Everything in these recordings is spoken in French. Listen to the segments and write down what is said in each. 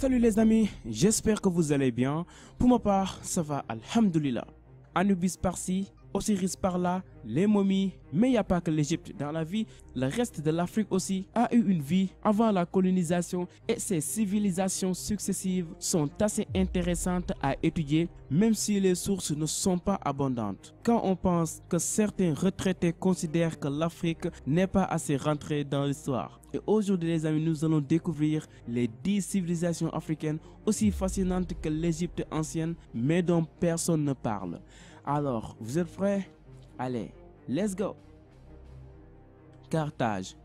Salut les amis, j'espère que vous allez bien. Pour ma part, ça va, alhamdoulilah. Anubis par-ci, Osiris par-là, les momies, mais il n'y a pas que l'Égypte dans la vie. Le reste de l'Afrique aussi a eu une vie avant la colonisation et ces civilisations successives sont assez intéressantes à étudier, même si les sources ne sont pas abondantes. Quand on pense que certains retraités considèrent que l'Afrique n'est pas assez rentrée dans l'histoire. Et aujourd'hui les amis, nous allons découvrir les 10 civilisations africaines aussi fascinantes que l'Égypte ancienne, mais dont personne ne parle. Alors, vous êtes prêts? Allez, let's go! Carthage.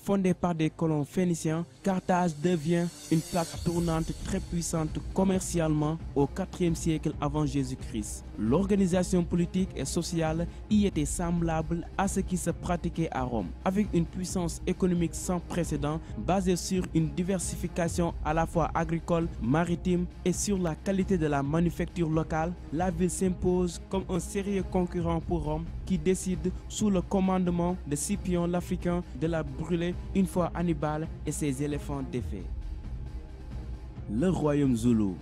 Fondée par des colons phéniciens, Carthage devient une plaque tournante très puissante commercialement au IVe siècle avant Jésus-Christ. L'organisation politique et sociale y était semblable à ce qui se pratiquait à Rome, avec une puissance économique sans précédent basée sur une diversification à la fois agricole, maritime et sur la qualité de la manufacture locale. La ville s'impose comme un sérieux concurrent pour Rome qui décide sous le commandement de Scipion l'Africain de la brûler une fois Hannibal et ses éléphants défaits. Le royaume Zoulou.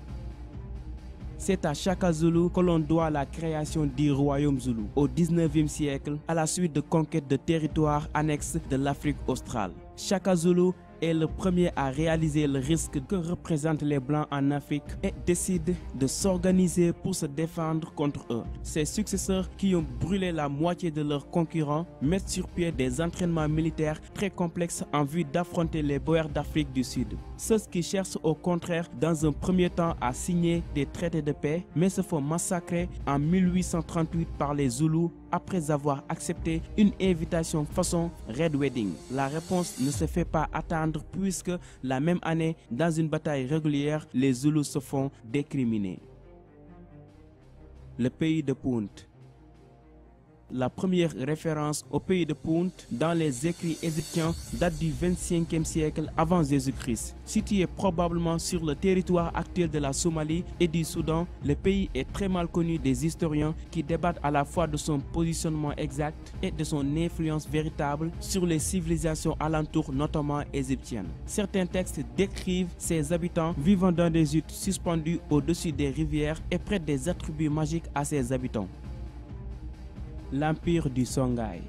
C'est à Shaka Zulu que l'on doit la création du royaume Zoulou au 19e siècle à la suite de conquêtes de territoires annexes de l'Afrique australe. Shaka Zulu est le premier à réaliser le risque que représentent les Blancs en Afrique et décide de s'organiser pour se défendre contre eux. Ses successeurs, qui ont brûlé la moitié de leurs concurrents, mettent sur pied des entraînements militaires très complexes en vue d'affronter les Boers d'Afrique du Sud. Ceux qui cherchent au contraire dans un premier temps à signer des traités de paix, mais se font massacrer en 1838 par les Zoulous après avoir accepté une invitation façon Red Wedding. La réponse ne se fait pas attendre puisque la même année, dans une bataille régulière, les Zoulous se font décriminer. Le pays de Punt. La première référence au pays de Punt dans les écrits égyptiens date du 25e siècle avant Jésus-Christ. Situé probablement sur le territoire actuel de la Somalie et du Soudan, le pays est très mal connu des historiens qui débattent à la fois de son positionnement exact et de son influence véritable sur les civilisations alentours, notamment égyptiennes. Certains textes décrivent ses habitants vivant dans des huttes suspendues au-dessus des rivières et prêtent des attributs magiques à ses habitants. L'Empire du Songhai.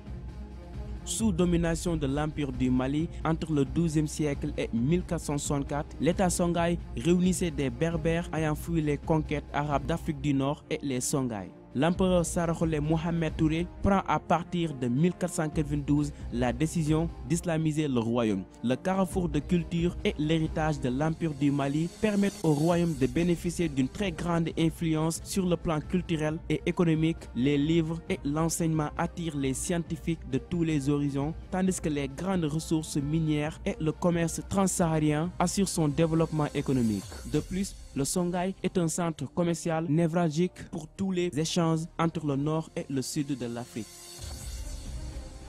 Sous domination de l'Empire du Mali entre le XIIe siècle et 1464, l'État Songhai réunissait des Berbères ayant fui les conquêtes arabes d'Afrique du Nord et les Songhai. L'empereur Sarakholé Mohamed Touré prend à partir de 1492 la décision d'islamiser le royaume. Le carrefour de culture et l'héritage de l'Empire du Mali permettent au royaume de bénéficier d'une très grande influence sur le plan culturel et économique. Les livres et l'enseignement attirent les scientifiques de tous les horizons, tandis que les grandes ressources minières et le commerce transsaharien assurent son développement économique. De plus, le Songhai est un centre commercial névralgique pour tous les échanges entre le nord et le sud de l'Afrique.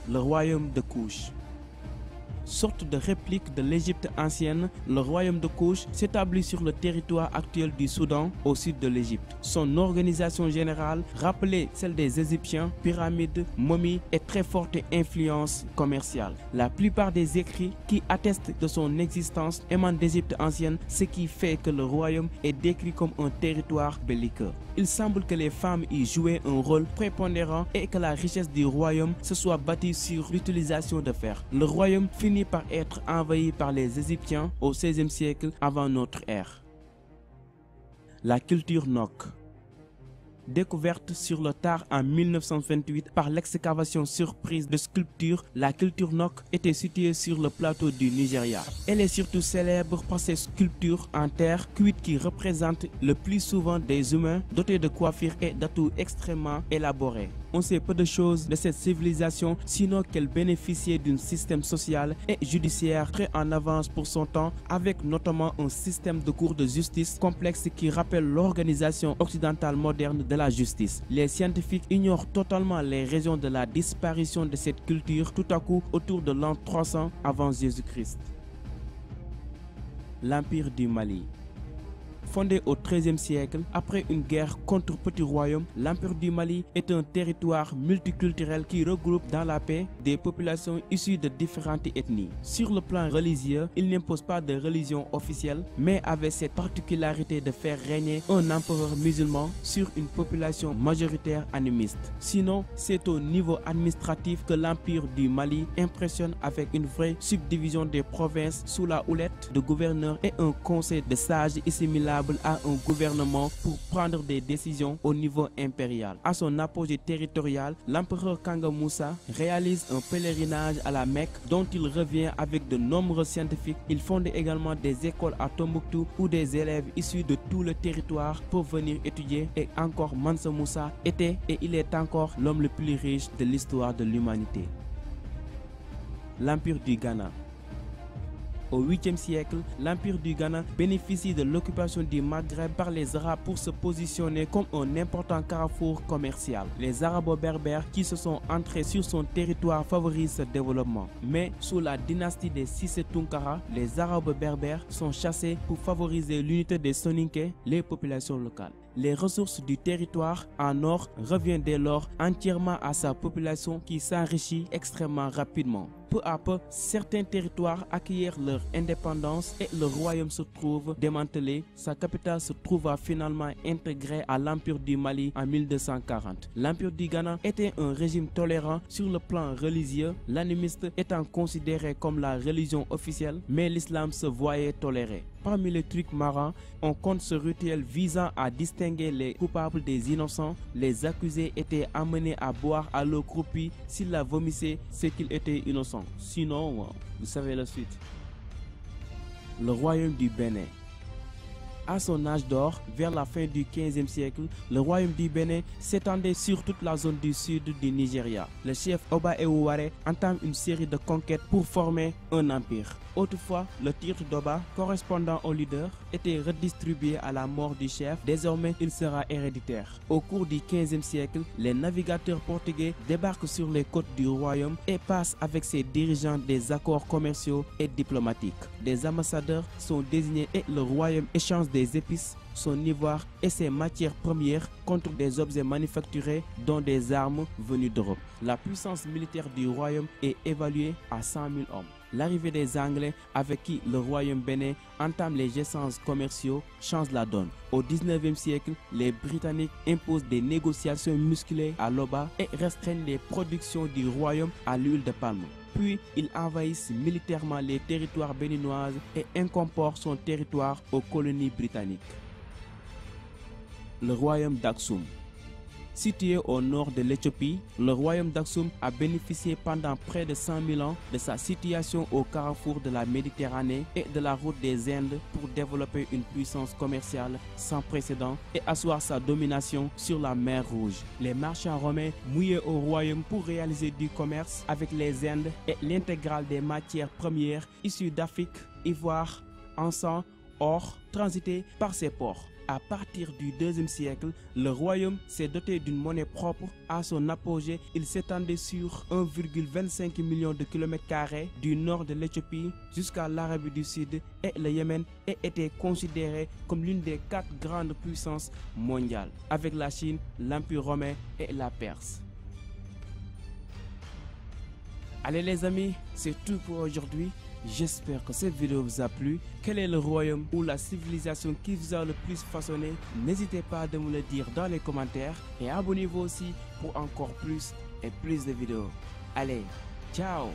Le royaume de Kouch. Sorte de réplique de l'Égypte ancienne, le royaume de Kouch s'établit sur le territoire actuel du Soudan, au sud de l'Égypte. Son organisation générale rappelait celle des Égyptiens, pyramides, momies et très forte influence commerciale. La plupart des écrits qui attestent de son existence émanent d'Égypte ancienne, ce qui fait que le royaume est décrit comme un territoire belliqueux. Il semble que les femmes y jouaient un rôle prépondérant et que la richesse du royaume se soit bâtie sur l'utilisation de fer. Le royaume finit par être envahi par les Égyptiens au XVIe siècle avant notre ère. La culture Nok. Découverte sur le tard en 1928 par l'excavation surprise de sculptures, la culture Nok était située sur le plateau du Nigeria. Elle est surtout célèbre par ses sculptures en terre cuite qui représentent le plus souvent des humains dotés de coiffures et d'atouts extrêmement élaborés. On sait peu de choses de cette civilisation, sinon qu'elle bénéficiait d'un système social et judiciaire très en avance pour son temps, avec notamment un système de cours de justice complexe qui rappelle l'organisation occidentale moderne de la justice. Les scientifiques ignorent totalement les raisons de la disparition de cette culture tout à coup autour de l'an 300 avant Jésus-Christ. L'Empire du Mali. Fondé au XIIIe siècle, après une guerre contre Petit Royaume, l'Empire du Mali est un territoire multiculturel qui regroupe dans la paix des populations issues de différentes ethnies. Sur le plan religieux, il n'impose pas de religion officielle, mais avait cette particularité de faire régner un empereur musulman sur une population majoritaire animiste. Sinon, c'est au niveau administratif que l'Empire du Mali impressionne avec une vraie subdivision des provinces sous la houlette de gouverneurs et un conseil de sages assimilable à un gouvernement pour prendre des décisions au niveau impérial. À son apogée territorial, l'empereur Kanga Moussa réalise un pèlerinage à la Mecque dont il revient avec de nombreux scientifiques. Il fonde également des écoles à Tombouctou où des élèves issus de tout le territoire peuvent venir étudier, et encore Mansa Moussa était et il est encore l'homme le plus riche de l'histoire de l'humanité. L'Empire du Ghana. Au 8e siècle, l'Empire du Ghana bénéficie de l'occupation du Maghreb par les Arabes pour se positionner comme un important carrefour commercial. Les Arabo-Berbères qui se sont entrés sur son territoire favorisent ce développement. Mais sous la dynastie des Cissé Tounkara, les Arabo-Berbères sont chassés pour favoriser l'unité des Soninké, les populations locales. Les ressources du territoire en or reviennent dès lors entièrement à sa population qui s'enrichit extrêmement rapidement. Peu à peu, certains territoires acquièrent leur indépendance et le royaume se trouve démantelé. Sa capitale se trouva finalement intégrée à l'Empire du Mali en 1240. L'Empire du Ghana était un régime tolérant sur le plan religieux, l'animisme étant considéré comme la religion officielle, mais l'islam se voyait toléré. Parmi les trucs marrants, on compte ce rituel visant à distinguer les coupables des innocents. Les accusés étaient amenés à boire à l'eau croupie. S'ils la vomissaient, c'est qu'ils étaient innocents. Sinon, vous savez la suite. Le royaume du Bénin. À son âge d'or, vers la fin du XVe siècle, le royaume du Bénin s'étendait sur toute la zone du sud du Nigeria. Le chef Oba Ewuware entame une série de conquêtes pour former un empire. Autrefois, le titre d'Oba, correspondant au leader, était redistribué à la mort du chef. Désormais, il sera héréditaire. Au cours du XVe siècle, les navigateurs portugais débarquent sur les côtes du royaume et passent avec ses dirigeants des accords commerciaux et diplomatiques. Des ambassadeurs sont désignés et le royaume échange des épices, son ivoire et ses matières premières contre des objets manufacturés dont des armes venues d'Europe. La puissance militaire du royaume est évaluée à 100 000 hommes. L'arrivée des Anglais avec qui le royaume bénin entame les échanges commerciaux change la donne. Au 19e siècle, les Britanniques imposent des négociations musclées à l'Oba et restreignent les productions du royaume à l'huile de palme. Puis, ils envahissent militairement les territoires béninoises et incorporent son territoire aux colonies britanniques. Le royaume d'Aksum. Situé au nord de l'Éthiopie, le royaume d'Aksum a bénéficié pendant près de 100 000 ans de sa situation au carrefour de la Méditerranée et de la route des Indes pour développer une puissance commerciale sans précédent et asseoir sa domination sur la mer Rouge. Les marchands romains mouillaient au royaume pour réaliser du commerce avec les Indes et l'intégrale des matières premières issues d'Afrique, ivoire, encens, or, transité par ces ports. À partir du IIe siècle, le royaume s'est doté d'une monnaie propre. À son apogée, il s'étendait sur 1,25 million de kilomètres carrés du nord de l'Éthiopie jusqu'à l'Arabie du Sud et le Yémen et était considéré comme l'une des 4 grandes puissances mondiales, avec la Chine, l'Empire romain et la Perse. Allez les amis, c'est tout pour aujourd'hui. J'espère que cette vidéo vous a plu. Quel est le royaume ou la civilisation qui vous a le plus façonné? N'hésitez pas à me le dire dans les commentaires et abonnez-vous aussi pour encore plus et plus de vidéos. Allez, ciao!